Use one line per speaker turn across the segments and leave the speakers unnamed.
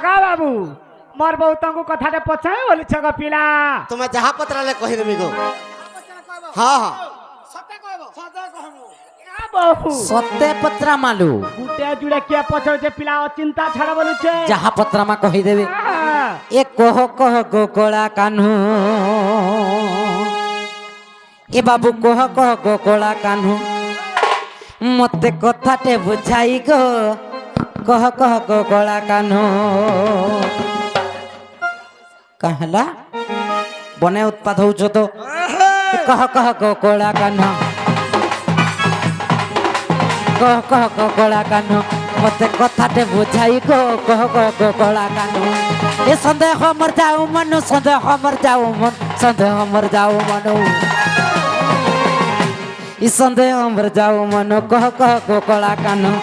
बाबू मोर बहुत कथा पचाए बोली छग पिला
तुम्हें जहाँ पत्र ले कही देबी गो। हाँ हाँ
सत्य पत्रा मालू
गुटे जुड़े किया पचर जे पिला चिंता छड़ बोलू छे
जहाँ पत्रा मा कही देबे ए कह गोकला कान्हू ए बाबू कह गोकला कान्हू मते कथाटे बुझाई गो कह गोकला कान्हू कहला बने उत्पाद हो तो कह गोकला कान्हू कह गोकला कान्हू मते कथाटे बुझाई गो कह गोकला कान्हू ए संदेह मर जाऊ मनु संदेह मर जाऊ मन संदेह मर जाऊ मनु ई संदेह मर जाऊ मनु कह गोकला कान्हू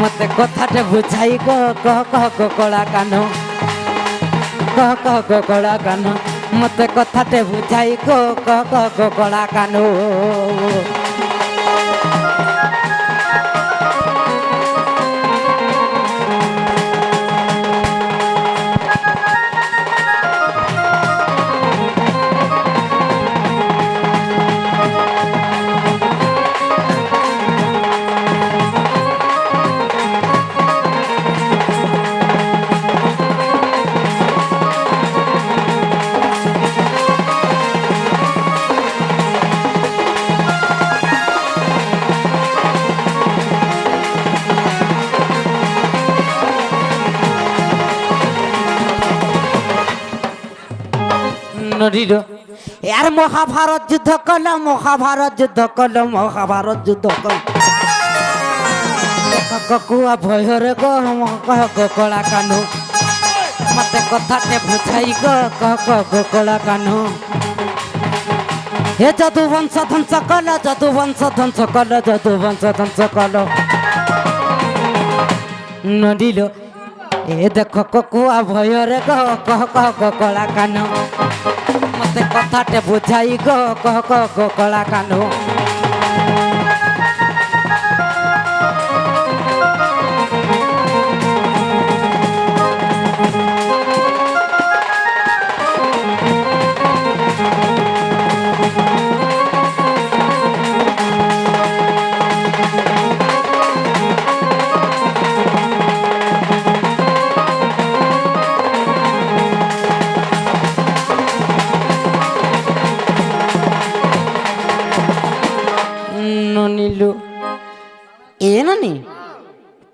मते कथाटे बुझाई गो कह गोकला कान्हू कह गोकला कान्हू मते कथाटे बुझाई गो कह गोकला कान्हू यार महाभारत युद्ध कल महाभारत युद्ध कल महाभारत युद्ध कल ककुआ भयरे गो कह गोकला कान्हू मते कथाटे बुझाई गो कह गोकला कान्हू हे जदुवंश ध्वंस कल जदुवंश ध्वंस कल जदुवंश ध्वंस कल नडीलो ए देख ककुआ भयरे गो कह गोकला कान्हू मते कथाटे बुझाई गो कह गोकला कान्हू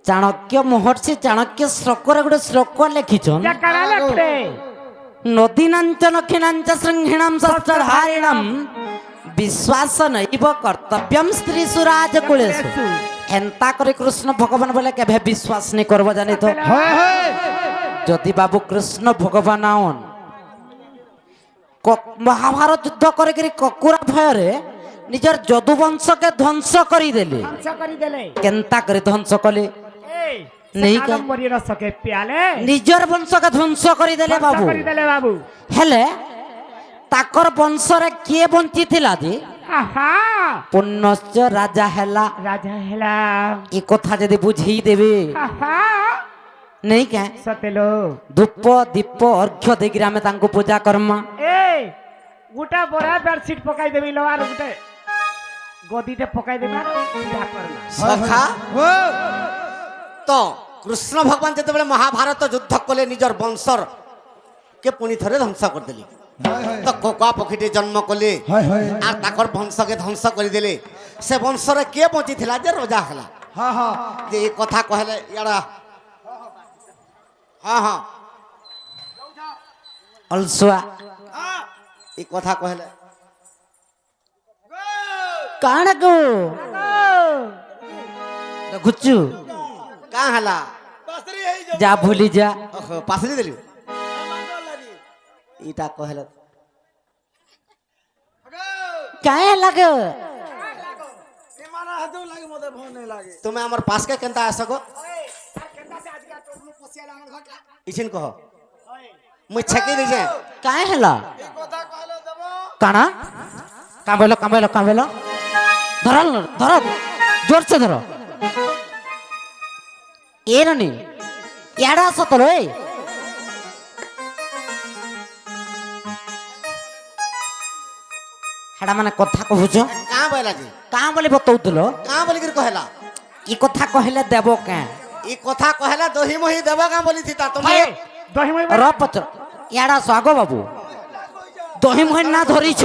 चाणक्य महर्षि चाणक्य श्लोकर गोटे श्लोक लिखिछन नदीनांचन खिनांच श्रृंगिणाम शस्त्रधारिणम विश्वास नैव कर्तव्यम स्त्री सुराज कुलेषु एंता करे कृष्ण भगवान बोले केभे विश्वास नहीं करबो जानि तो जदि बाबू कृष्ण भगवान आउन महाभारत युद्ध करे ककुरा भयरे निजर जदुवंश के ध्वंस करी देले केंता करे ध्वंस कले नहीं निजर वंश के ध्वंस करी देले बाबू हेले ताकर वंश रे के बंची थिला जे पुण्यश्च राजा हेला ई कथा जदि बुझी देबे नहीं क्या
सतेलो
धूप दीप अर्घ्य देगिरा हमें तांको पूजा कर्मा
ए गुटा बड़ा बेडशीट पकाई देबी लो आर गुटे गदीटे पकाई देबा पूजा कर्मा
सखा तो कृष्ण भगवान जते बेले महाभारत युद्ध कले निजर वंशर के पुनी थरे ध्वंस कर देली तो कोका पखिटे जन्म कले आ ताकर वंश के ध्वंस कर देले से वंश रे के बंची थिला जे राजा हला हां हां जे ए कथा कहले याडा हां हां
अलसुआ
ए कथा कहले
काण गो गुच्चू
का हला
जा भूली जा
ओहो पासरी देली इटा कहले
काहे लागो
मारा हदो लागे मते भौ नहीं लागे
तुम्हें हमर पास के केंता आसको
केंता से आज का टोकनु पसियाला हमर घटा
इछिन कहो मु छके दे जे
काहे हला
ए कथा कहलो देबो
काना का बेलो धरल धर जोर से धरो ए ननी ইয়াড়ে আস তো রে হেডা মানে কথা কহুছ
কাঁ বইলা যে
কাঁ বলি বতৌতুল
কাঁ বলিকি কহেলা
ই কথা কহিলে দেব কেঁ
ই কথা কহেলা দহি মহি দেব কাঁ বলি থিতা তুমি
এই, দহি মই
র পচর ইয়াড়ে আস আগ বাবু দহি মহিন না ধরিছ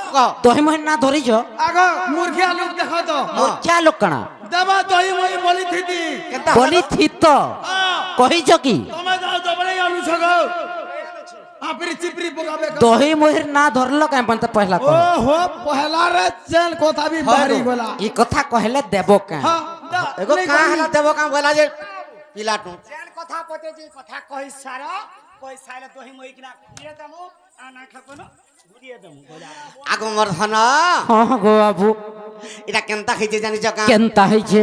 ক
দহি মহিন না ধরিছ
আগ মূর্খিয়া লোক দেখো তো
ক্যা লোক কাଣା
দেবা দহি মই বলি থিতি
কেনতা
বলি থিত কহিছ কি
তুমি যাও দবড়াই আনুছ গো আপরি চিপরি পকাবে
দহি মহির না ধরল কেঁ পন্ত পহলা কহ
ও হো পহলা রে চেন কথা বি বাড়ি গলা
ই কথা কহিলে দেব কেঁ
হ্যাঁ
এগো কাঁ হেলা দেব কাঁ বইলা যে পিলাটু
যেন কথা পতে যে কথা কই সার কই সাইলে দহি মই কিনা দিয়ে দেমু আনা খাবো না ঘুরিয়ে দেমু
আগো মোর ধন
হ্যাঁ গো বাবু
এটা কেনতা খাইছে জানিছ কাঁ
কেনতা হইছে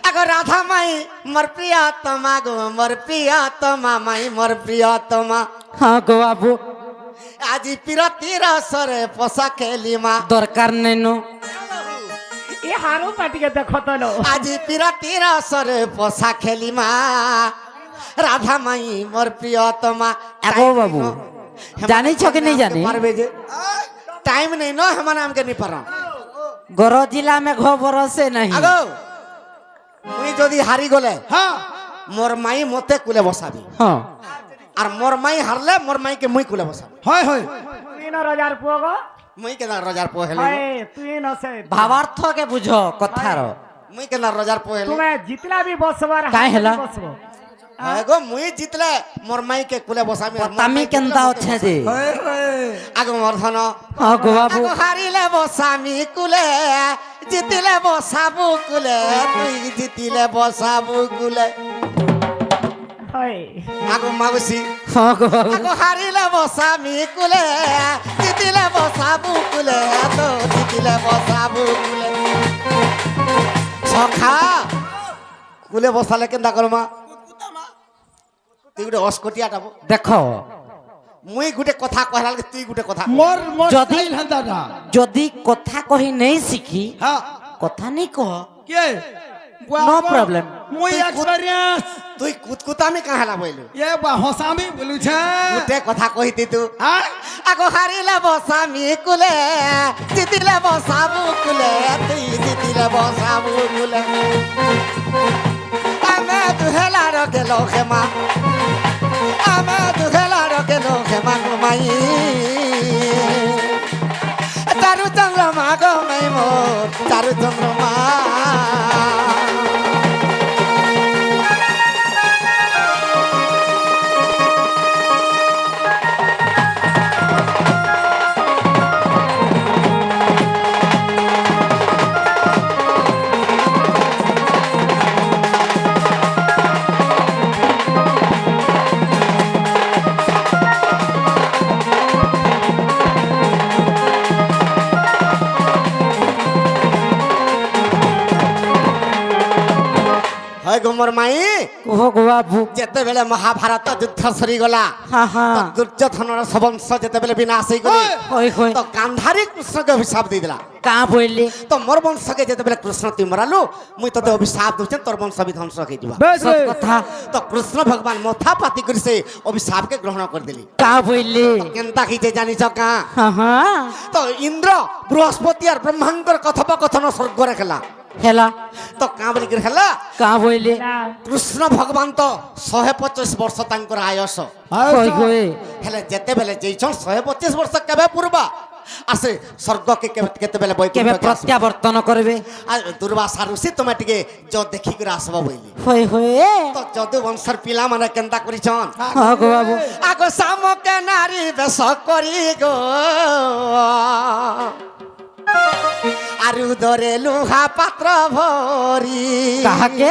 আগো রাধা মাই মোর প্রিয়তমা গো মোর প্রিয়তমা মাই মোর প্রিয়তমা
হ্যাঁ গো বাবু
আজি পিরতির সরে পোষা খেলিমা
দরকার নাই নো
এ হারু পাটিকে দেখো তো লো
আজি পিরতির সরে পোষা খেলিমা রাধা মাই মোর প্রিয়তমা
আগো বাবু জানিছ কি নাই জানি
পারবে যে টাইম নেই ন হেমানে আমকে নি পার
গর জিলা মে বরসে নাই
আগো মুই যদি হারি গলে
হ্যাঁ
মোর মাই মতে কুলে বসাবি
হ্যাঁ
আর মোর মাই হারলে মোর মাইকে মুই কুলে বসাবি
হয় হয়
তুই না রজার পুয়া গো
মুই কেনা রজার পোহেলি
হয় তুই না সে
ভাবার্থ কে বুঝ কথার
মুই কেনা রজার পোহেলি
তুমি জিতলা भी বসবার
কাই হেলা?
গো মুই জিতলে মোর মাইকে কুলে বসাবি আর মোর
তামি
মাইকে
কেনতা
কুলে
আছে যে
হয় হয়
আগো মোর ধন
হ্যাঁ গো বাবু
আগো হারিলে বসামি কুলে জিতিলে বসাবু কুলে তুই জিতিলে বসাবু কুলে
হয়
আগো মাগুসি
হ্যাঁ গো বাবু
আগো হারিলে বসামি কুলে জিতিলে বসাবু কুলে তো জিতিলে বসাবু কুলে সখা কুলে বসালে কেনটা করমা তুই গোটে অস্কটিয়াটাবো
দেখো
মুই গোটে কথা কহলা তুই গোটে কথা কহ।
মোর মোর
যদি-
স্টাইল হেন্তাটা
যদি কথা কহি নেই শিখি
হ্যাঁ
কথা নেই কহ
কে
No problem.
মুই এক্সপেরিয়েন্স
তুই কুতকুতামি কাহেলা বইলু
এ বা হসামি বলুছে
গোটে কথা কহিতি তু
হ্যাঁ
আগো হারিলে বসামি কুলে জিতিলে বসাবু কুলে তুই জিতিলে বসাবু কুলে আমি দুহেলার গেল খেমা আমি দুহেলার গেল খেমা ঘুমাই চারু চন্দ্রমা গো মাই মোর চারু চন্দ্রমা হয় গো মোর মাই
কুহ গো বাবু
যেতেবেলে মহাভারত যুদ্ধ সরিগলা
হ্যাঁ হ্যাঁ
দুর্যোধনর সবংশ যেতেবেলে বিনাশ হইগলে
হই হই
তো গান্ধারী কৃষ্ণকে অভিশাপ ଦେଇଦେଲା
কা বইলে
তো মোর বংশকে যেতেবেলে কৃষ্ণ তুই মরালু মুই তোতে অভিশাপ দউছে তোর বংশ বিধ্বংস হইଯିବା
সত কথা
তো কৃষ্ণ ভগবান মথা পাতি করে সে অভিশাপকে গ্রহণ করদেলি
কা বইলে
কেনতা খিছে জানিছ কা
হ্যাঁ হ্যাঁ
তো ইন্দ্র বৃহস্পতি আর ব্রহ্মাঙ্কর কথোপকথন স্বর্গরে খেলা
হেলা
তো কা বলি করে খেলা
কা বইলে
কৃষ্ণ ভগবান তো 125 ବର୍ଷ ତାଙ୍କର ଆୟସ
হই হই
ହେଲେ ଯେତେବେଳେ ଯେଇଛନ୍ 125 ବର୍ଷ କେବେ ପୂର୍ବା ଆସେ ସ୍ୱର୍ଗକେ କେତେବେଳେ
কেবে
ବୈକୁଣ୍ଠକେ ଆସିବ
প্রত্যাবর্তন করবে
ଦୁର୍ବାସା ଋଷି ତୁମେ ଟିକେ ଯ ଦେଖିକରି ଆସିବ ବୋଇଲି
হই হই
ତ ଯଦୁ ବଂଶର ପିଲାମାନେ କେନ୍ତା କରିଛନ୍
হ্যাঁ গো বাবু
ଆଗ ଶାମକେ ନାରୀ ବେଶ କରି ଗୋ ଆରୁ ଦରେ ଲୁହା ପାତ୍ର ଭରି
কাহাকে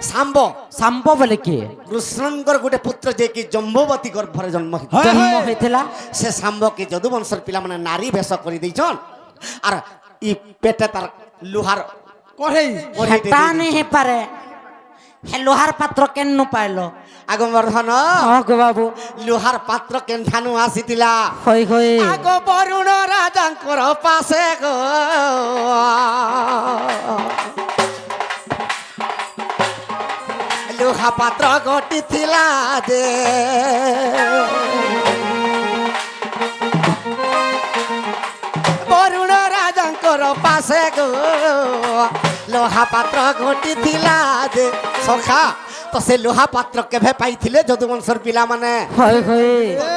ଶାମ୍ବ
সাম্ব বলে কি
କୃଷ୍ଣଙ୍କର ଗୋଟେ ପୁତ୍ର ଯିଏକି ଜମ୍ବବତୀ ଗର୍ଭରେ ଜନ୍ମ ହେଇଥିଲା
জন্ম হয়েছিল
ସେ ଶାମ୍ବକେ ଯଦୁବଂଶର ପିଲାମାନେ ନାରୀ ବେଶ କରିଦେଇଛନ୍ ଆର୍ ଇ ପେଟେ ତାର ଲୁହାର
করেই
କଢ଼େଇଟେ
তা
ଦେଇଦେଇଛନ୍।
নেই হেপারে হে লোহার পাত্র কেন পাইল
ଆଗ ବର୍ଦ୍ଧନ
হ্যাঁ গো বাবু
ଲୁହାର ପାତ୍ର କେନ୍ଠାନୁ ଆସିଥିଲା
হই হই
ଆଗ ବରୁଣ ରାଜାଙ୍କର ପାଶେ ଗୋ ଲୁହା ପାତ୍ର ଗୋଟି ଥିଲା ଯେ ବରୁଣ ରାଜାଙ୍କର ପାଶେ ଗୋ ଲୁହା ପାତ୍ର ଗୋଟି ଥିଲା ଯେ ସଖା ତ ସେ ଲୁହା ପାତ୍ର କେବେ ପାଇଥିଲେ ଯଦୁବଂଶର ପିଲାମାନେ
হয় হয়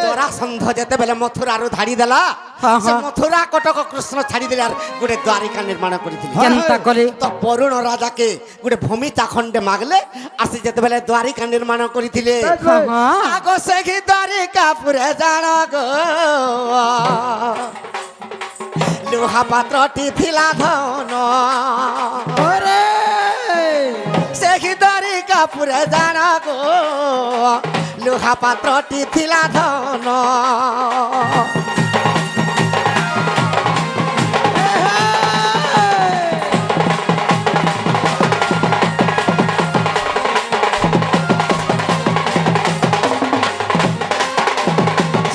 ଜରାସନ୍ଧ ଯେତେବେଳେ ମଥୁରାରୁ ଧାଡ଼ି ଦେଲା
ହଁ,
ସେ
ହଁ।
ମଥୁରା କଟକ କୃଷ୍ଣ ଛାଡ଼ିଦେଲେ আর ଗୋଟେ ଦ୍ୱାରିକା ନିର୍ମାଣ କରିଥିଲେ
কেনতা করে
ତ ବରୁଣ ରାଜାକେ ଗୋଟେ ଭୂମି ଚାଖଣ୍ଡେ ମାଗଲେ আর ସେ ଯେତେବେଳେ ଦ୍ୱାରିକା ନିର୍ମାଣ କରିଥିଲେ
হ্যাঁ, হ্যাঁ।
ଆଗ ସେହି ଦ୍ୱାରିକା ପୁରେ ଜାଣ ଗୋ ଲୁହା ପାତ୍ରଟି ଥିଲା ଧନ
ওরে
ସେହି ଦ୍ୱାରିକା ପୁରେ ଜାଣ ଗୋ ଲୁହା ପାତ୍ରଟି ଥିଲା ଧନ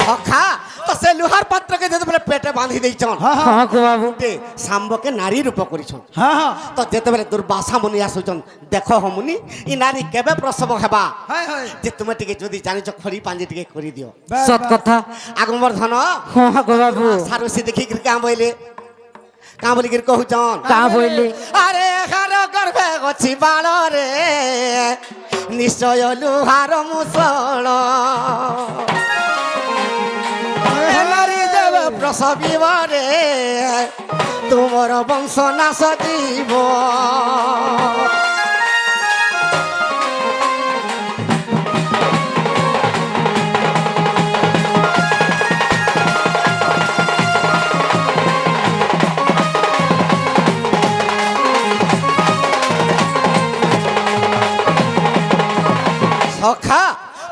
সখা তো সে লুহার পাত্রকে যেতেবেলে পেটে বাঁধি দিয়েছন
হ্যাঁ গো বাবু
গোটে শাম্বকে নারী রূপ করিছন
হ্যাঁ হ্যাঁ
তো যেতেবেলে দুর্বাসা মুনি আসুছন দেখ হমুনি ই নারী কেবে প্রসব হেবা
হায় হায়
যে তুমি টিকে যদি জানিছ খড়ি পাঞ্জি টিকে করি দিও
সত কথা
আগমর ধন
হ্যাঁ গো বাবু
সারসি দেখি কাঁ বইলে কাঁ বলি কহুছন
কা বইলে
আরে হার গর্ভে গছি বাল রে নিশ্চয় লুহার মুসল নারী দেব প্রসবিব রে তোমার বংশ নাশ দিব সখা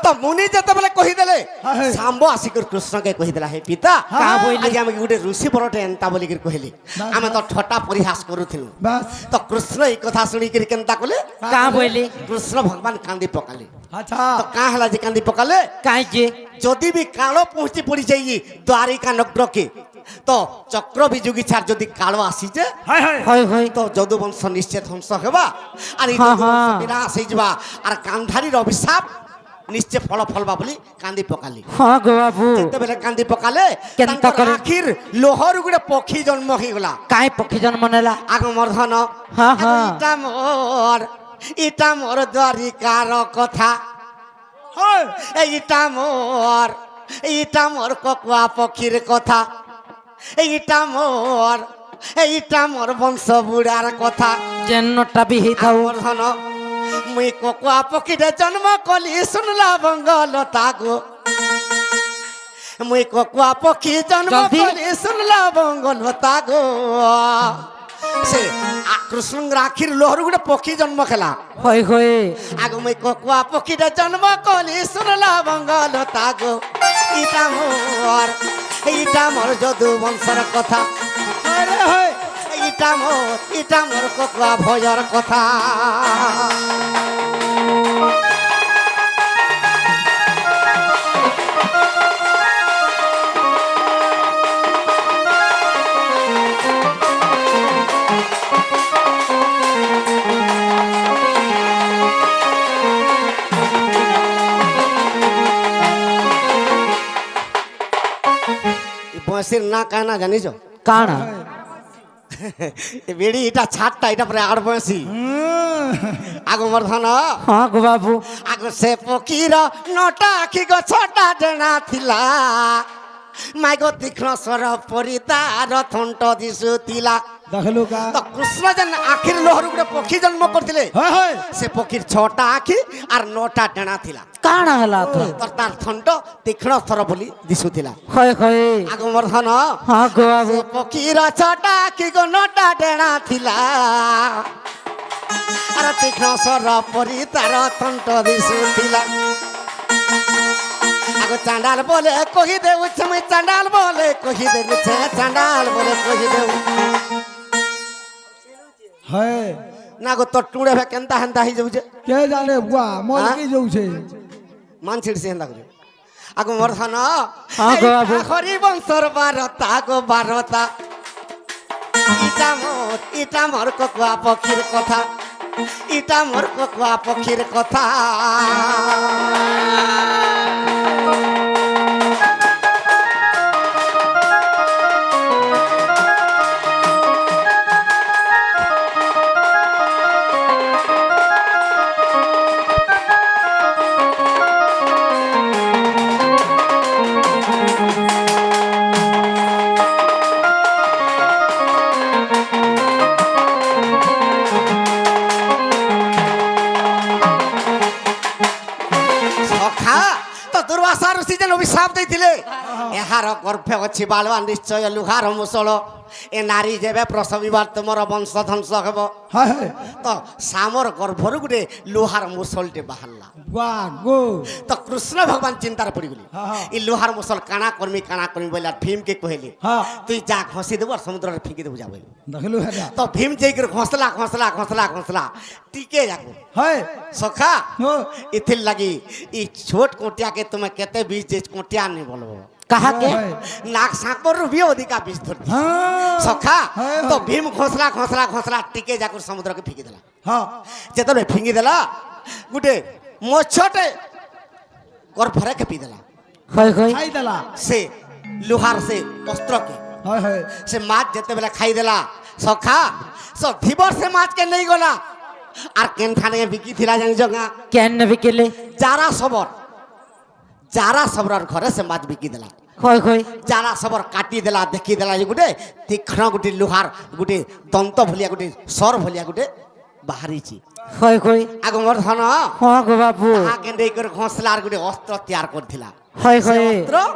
তো মুনি যেতেবেলে কহিদেলে
হ্যাঁ।
শাম্ব আসিকর কৃষ্ণকে কহিদেলা হে পিতা
কা বইলে?
আজ আমি গোটে ঋষি বরটে এন্তা বলিকি কহিলি আমি তো ঠটা পরিহাস করুথিলু
বাস
তো কৃষ্ণ এই কথা শুনিকি কেনতা কলে
কা বইলে
কৃষ্ণ ভগবান কান্দি পকালে
আচ্ছা
তো কাঁ হেলা যে কান্দি পকালে
কাই যে
যদি বি কাল পৌঁছি পড়ি যাই দ্বারিকা নগরকে তো চক্র বিযোগী ছাড় যদি কাল আসিছে
হায় হায়
হয় হয়
তো যদুবংশ নিশ্চয় ধ্বংস হবা আর এই
হ্যাঁ,
যদুবংশ
হ্যাঁ।
বিনাশ হয়ে যাবা আর গান্ধারীর অভিশাপ নিশ্চয় ফল ফলবা বলি কান্দি পকালি
হ্যাঁ গো বাবু
যেতেবেলে কান্দি পকালে
কেনতা
তাঙ্কর
করে?
আখির লোহর গুড়ে পক্ষী জন্ম হয়েগলা
কাই পক্ষী জন্ম নেলা
আগমর্ধন
হ্যাঁ, হ্যাঁ।
ইটা মোর দ্বারিকার কথা
হায়
এইটা মোর ককুয়া পক্ষীর কথা এইটা মোর বংশ বুড়ার কথা
যেনটা বি হইথাও
আগমর্ধন মুই ককুয়া পক্ষীরে জন্ম কলি শুনলা বঙ্গলতা গো মুই ককুয়া পক্ষী জন্ম
জলদি।
কলি শুনলা বঙ্গলতা গো সে কৃষ্ণঙ্গর আখির লোহর গুড়ে পক্ষী জন্ম খেলা
হয় হয়
আগ মুই ককুয়া পক্ষীরে জন্ম কলি শুনলা বঙ্গলতা গো এইটা মোর যদু বংশর কথা
আরে হায়
এইটা মোর ককুয়া ভয়র কথা বয়সের না কায় না জানিছ
কানা
এ বেড়ি এটা ছাড়টা এটা পরে আড় বয়সী আগমর্ধন
হ্যাঁ গো বাবু
আগ সে পক্ষীর নটা আখি গছটা ডেଣା ଥିଲା মাইগ তীক্ষ্ণ স্বর পরি তার থণ্ট দিশুଥିଲା
দেখলু কা
তো কৃষ্ণ যেন আখির লোহর গুড়ে পক্ষী জন্ম করଥିଲେ
হায় হায়
সে পক্ষীর ছটা আখি আর নটা ডেଣା ଥିଲା
কানা হেলা তো
তো তার থণ্ট তীক্ষ্ণ স্বর বলি দিশুଥିଲା
হয় হয়
আগমর্ধন
হ্যাঁ গো বাবু
ସେ ପକ୍ଷୀର ଛଟା କି ନଟା ଡେଣା ଥିଲା ଆର ତୀକ୍ଷ୍ଣ ସ୍ୱର ପରି ତାର ଥଣ୍ଟ ଦିଶୁଥିଲା ଆଗ ଚାଣ୍ଡାଲ ବୋଲେ କହିଦେଉଛେ ମୁଇଁ ଚାଣ୍ଡାଲ ବୋଲେ କହିଦେଉଛେ ଚାଣ୍ଡାଲ ବୋଲେ କହିଦେଉ
হায়
ନା ଗো ତ ଟୁଣେ ଭେ କେନ୍ତା ହେନ୍ତା ହେଇଯାଉଛେ
কে জানে বুয়া মর
হ্যাঁ?
কি যাউছে
মান ছিড়ছে হেନ୍ତା করে আগ মর্ধন
হ্যাঁ গো বাবু।
হরি বংশর বারতা গো বারতা ইটা মোর ককুয়া পক্ষীর কথা ইটা মোর ককুয়া পক্ষীর কথা দুর্বাসা ঋষি যেন অভিশাপ দিয়েছিলে এহার গর্ভে অছি বালবা নিশ্চয় লুহার মুসল এ নারী যেবে প্রসবিবার তোমার বংশ ধ্বংস হব তো সামর গর্ভর গোটে লুহার মুসলটে বাহারলা তো কৃষ্ণ ভগবান চিন্তার পড়িগলি ই লুহার মুসল কাଣା কর্মী বলে ভীমকে কহিলি তুই যা ঘষি দেবু আর সমুদ্রে ফিঙ্কি দেবু যাবো তো ভীম যাই ঘসলা টিকে যাবো সখা ইথির লাগি ই ছোট কোটিয়া কে তুমি কেতে বীজ যে কোটিয়া নেই বলবো
কাহাকে
নাক সাঁকর भी अधिका बीज धरती सखा तो भीम घोसला टिके जाकर समुद्र के फिंगी देला जेतबे फिंगी देला गुटे मोछटे गर्भरे के पी देला
खाई देला
से लोहार से वस्त्र के से माछ जेते बेला खाई देला सखा सो धीबर से माछ के नहीं गला आर केन खाने बिकी थिला जानि जगा
केन बिकेले
जारा सबरर घरे से माछ बिकी देला जारा सबर काटी देला देखी देला ये गुटे तीक्ष्ण गुटे लोहार गुटे दंत भलिया गुटे सर भलिया गुटे बाहरी छी आगो मोर धन
गो बाबू
आगे देई कर घोसलार गुटे अस्त्र तैयार कर थिला अस्त्र
अस्त्र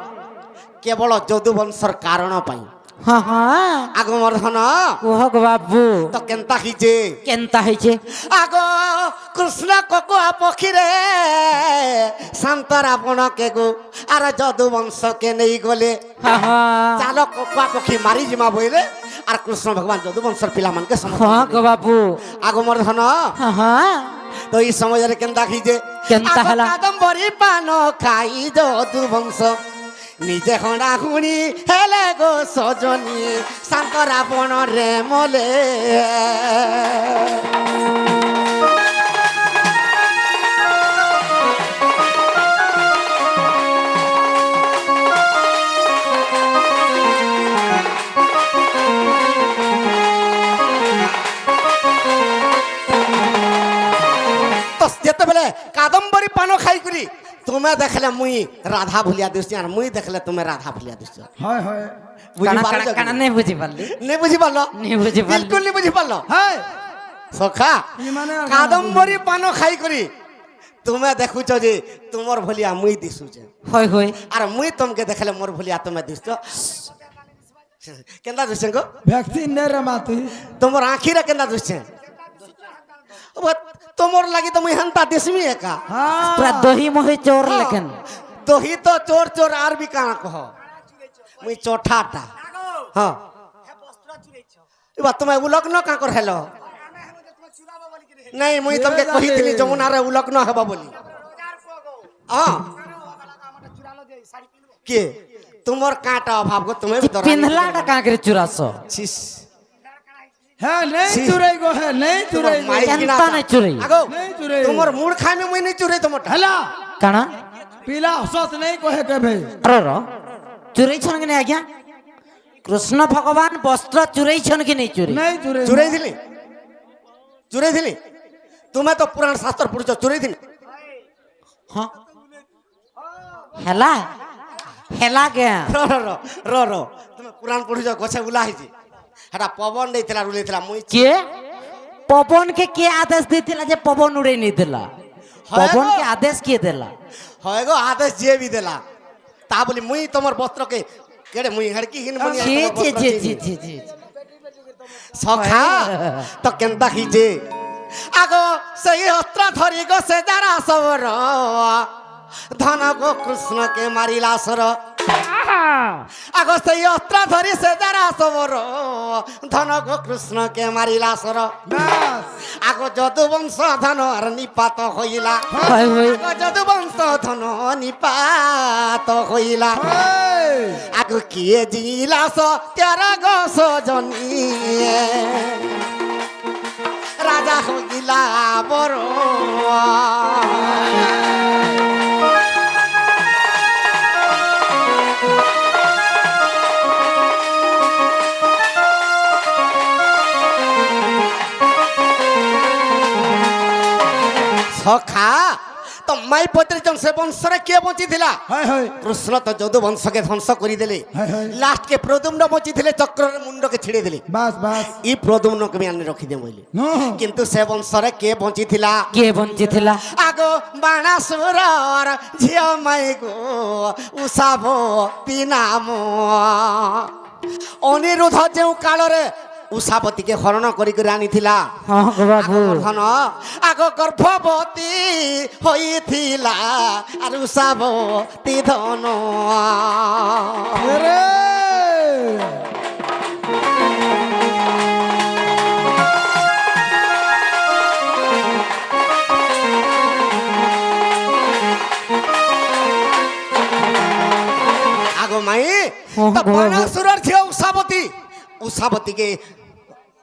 केवल यदुवंशर कारण पाई आगो मोर धन
गो बाबू
तो केनता हिचे आगो कृष्ण कोकुआ पक्षी रे शांत रावण के गो आर यदुवंश के नहीं गले चालो कोकुआ पक्षी मारी जिमा बोले आर कृष्ण भगवान यदुवंशर पिला मन के समझ
गो बाबू
आगो मोर धन तो ई समय रे केनता खिजे
केनता हला
कादम्बरी पानो खाई यदुवंश নিজে খণ্ডা খুঁড়ি হেলে গো সজনী শান্ত রাবণ রে মলে তো যেতেবেলে কাদম্বরী পান খাই করি তুমি দেখলে মুই রাধা ভুলিয়া দিছি আর মুই দেখলে তুমি রাধা ভুলিয়া দিছ বুঝি পারছো
কানা নেই বুঝি পারলি
নেই বুঝি পারলো বিলকুল নেই বুঝি পারলো সখা কাদম্বরী পান খাই করি তুমি দেখুছ যে তোমার ভলিয়া মুই দিছুছে আর মুই তোমাকে দেখলে মোর ভলিয়া তুমি দিছ কেন্দা দিছেন গো
ভ্যাকসিন নে রে মা তুই
তোমার আঁখিরে কেন্দা দিছেন তোমার লাগি তো মুই হান্তা দেশমি একা
পুরা দহি মহি চোর লেখেন
দহি তো চোর আর বি কানা কহ মুই চঠাটা হ্যাঁ এবার তুমি উলগ্ন কা কর হেলো নাই মুই তোমাকে কহিଥିଲି যমুনারে উলগ্ন হবা বলি হ্যাঁ কে তোমার কাটা অভাব গো তুমি
পিন্ধলাটা কাকরে চুরাস
ছিস
হ্যাঁ নেই চুরাই গো হ্যাঁ নেই চুরাই
কেনতা নাই চুরাই
আগো
নেই চুরাই
তোমার মুড় খাইমে মুই নাই চুরাই তোমারটা
হেলা
কানা
পিলা হসত নেই কহে কেবে
চুরাই ছন কি আজ্ঞা কৃষ্ণ ভগবান বস্ত্র চুরাই ছন কি নেই চুরাই
নেই
চুরাই দিলি তুমি তো পুরাণ শাস্ত্র পড়ছ চুরাই দিলি
হ্যাঁ হেলা হেলা কে
র তুমি পুরাণ পড়ছ গছে উলা হইছি হেটা পবন নেইতলা রুলেইতলা মুই
কে পবন কে আদেশ দিতিলা যে পবন উড়ে নিদিলা পবন কে আদেশ কে দেলা
হয় গো আদেশ যে বি দেলা তা বলি মুই তোমার বস্ত্রকে কেড়ে মুই হড়কি হিন মুনি
জি
সখা তো কেনতা হিজে আগো সেই অস্ত্র ধরি গো সে যারা সবর ধন গো কৃষ্ণকে মারিলা সর আগো সেই অস্ত্র ধরি সে যারা সবর ধন গো কৃষ্ণকে মারিলা সর আগো যদুবংশ ধন আর নিপাত হইলা আগো যদুবংশ ধন নিপাত হইলা আগো কিয়ে জিলাস তেরা গো সজনী রাজা রাজা হইলা বড় সখা তো মাই পত্রে জন সে বংশরে কে বঞ্চিলা
হায় হায়
কৃষ্ণ তো যদু বংশকে ধ্বংস করিদেলে
হায় হায়
লাস্ট কে প্রদ্যুম্ন বঞ্চিলে চক্রের মুন্ডকে ছিড়ে দেলে
বাস বাস
ই প্রদ্যুম্নকে আমি আনি রখিদে বইলে
নো
কিন্তু সে বংশরে কে বঞ্চিলা
କିଏ ବଞ୍ଚିଥିଲା
আগো বাণাসুরর ঝিও মাই গো উষাবতী নাম অনিরুদ্ধ যে কালরে উষাবতীকে হরণ করি করে আনিছিলা
ହଁ ଗୋ ବାବୁ
ধন আগ গর্ভবতী হইছিলা আর উষাবতী ধন
রে
আগো মাই
হ্যাঁ,
তো
বাবা।
বাণাসুরর ঝিও উষাবতী উষাবতীকে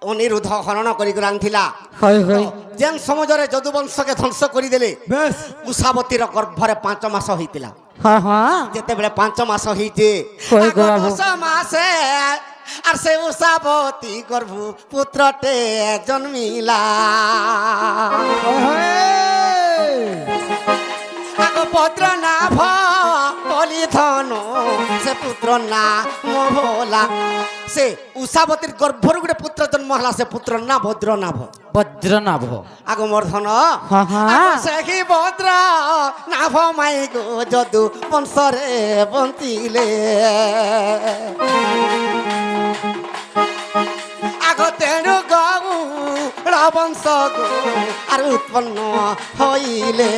অনিরুদ্ধ হরণ করি করে আনিছিলা
হয় হয়
যেন সমাজরে যদুবংশকে ধ্বংস করিদেলে
বেশ
উষাবতীর গর্ভরে 5 মাস হইতিলা
ହଁ ହଁ
যেতেবেলে 5 মাস হইছে
কই গো
আগ
বাবু?
10 মাসে আর সে উষাবতী গর্ভ পুত্রটে জন্মিলা
হায়
আগ পত্র নাভ বলিধন সে পুত্র না মোহলা সে উষাবতীর গর্ভর গোটে পুত্র জন্ম হলা সে পুত্র না ভদ্রনাভ
ବଜ୍ରନାଭ
আগ মর্ধন
হ্যাঁ হ্যাঁ
সেই ভদ্র নাভ মাই গো যদু বংশরে বঞ্চিলে আগ তেণু গৌ বংশ গো আর উৎপন্ন হইলে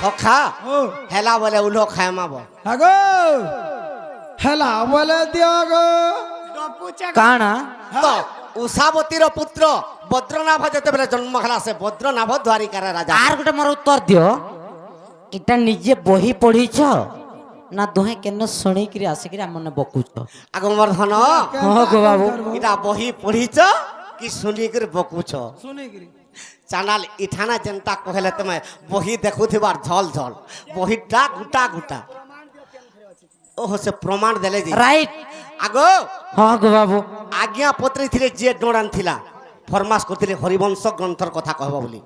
সখা
ও
হেলা বলে উলো খায়মাব
আগো হেলা বলে দিও গো
କାଣା
তো উষাবতীর পুত্র বদ্রনাভ যেতেবেলে জন্ম হেলা সে বদ্রনাভ দ্বারিকার রাজা
আর ଗୋଟେ ମୋର ଉତ୍ତର ଦିଅ ଏଟା ନିଜେ ବହି ପଢିଛ ନା ଦୁହେଁ କେନ ଶୁଣିକିରି ଆସିକିରି ଆମନେ ବକୁଛ
আগমর্ধন
ହଁ ଗୋ ବାବୁ
এটা বহি পড়িছ কি শুনিকি বকুছ
শুনিকিরি
চানাল ইঠানা যেনটা কহেলে তুমি বহি দেখুথিবার ঝল ঝল বহিটা গুটা গুটা ওহো সে প্রমাণ দেলে যে
ରାଇଟ
আগো
ହଁ ଗୋ ବାବୁ
আজ্ঞা পত্রে থিলে যে ডোড়ান থিলা ফরমাস করলে হরিবংশ গ্রন্থর কথা কহব বলি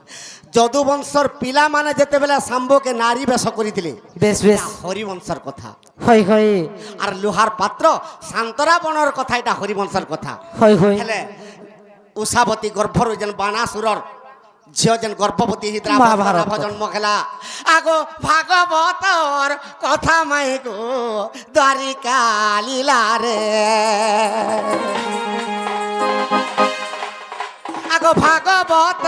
যদুবংশর পিলা মানে যেতেবেলে শাম্বকে নারী বেশ করিলে
বেশ বেশ
হরিবংশর কথা
হয় হয়
আর লোহার পাত্র শান্তরা বনর কথা এটা হরিবংশর কথা
হয় হয়
হেলে উষাবতী গর্ভর যেন বাণাসুরর ঝিও যেন গর্ভবতী হিদ্রা
মহাভারত।
জন্ম খেলা আগো ভাগবতর কথা মাই গো দ্বারিকা লীলা রে আগো ভাগবত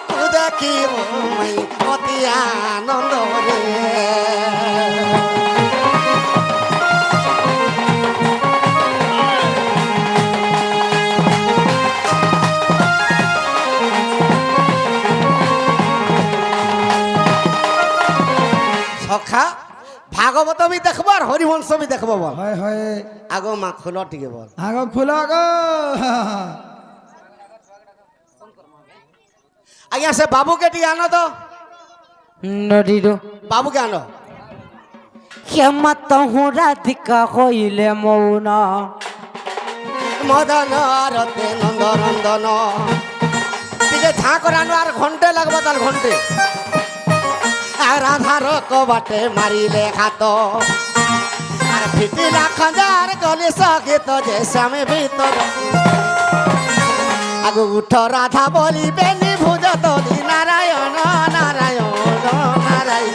তু দেখিব মই অতি আনন্দ রে সখা ভাগবত বি দেখব আর হরিবংশ বি দেখব বল
হয় হয়
আগো মা খোল টিকে বল
আগো খুলো গো
আজ্ঞা সে বাবুকে টিকে আনো তো
নদীর
বাবুকে আনো
ক্ষমা তহু রাধিকা হইলে মৌন
মদন রতে নন্দ নন্দন টিকে ঝাঁ করে আনো আর ঘন্টে লাগবে তার ঘন্টে আর রাধার কবাটে মারিলে খাত আর ফিটিলা খঞ্জার গলে সগীত যে শ্যামে ভিতর আগু উঠ রাধা বলিবে নিভুজ তলি নারায়ণ নারায়ণ নারায়ণ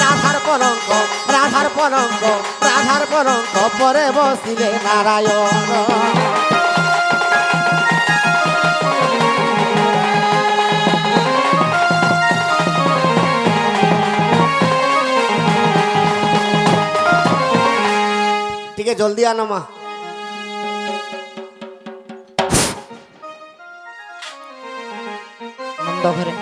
রাধার পলঙ্ক রাধার পলঙ্ক রাধার পলঙ্ক পরে বসিলে নারায়ণ টিকে জলদি আনো মা
ନନ୍ଦ ଘରେ